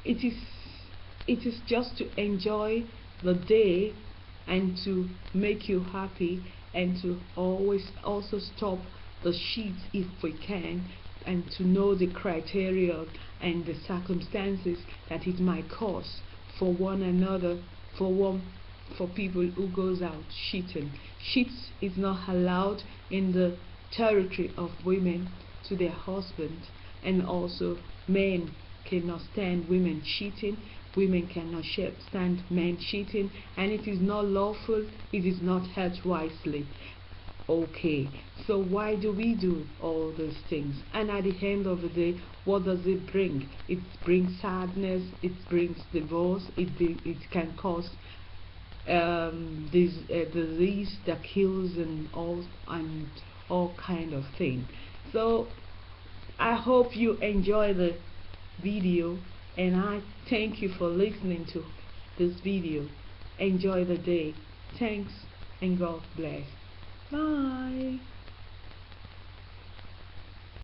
it is it is just to enjoy the day and to make you happy, and to always also stop the sheet if we can, and to know the criteria and the circumstances that it might cause for one another, for people who goes out cheating. Cheat is not allowed in the territory of women to their husbands, and also men cannot stand women cheating, women cannot stand men cheating, and it is not lawful, it is not held wisely. Okay, so why do we do all these things? And at the end of the day, what does it bring? It brings sadness, it brings divorce, it can cause this disease that kills and all kind of thing. So I hope you enjoy the video, and I thank you for listening to this video. Enjoy the day. Thanks, and God bless. Bye.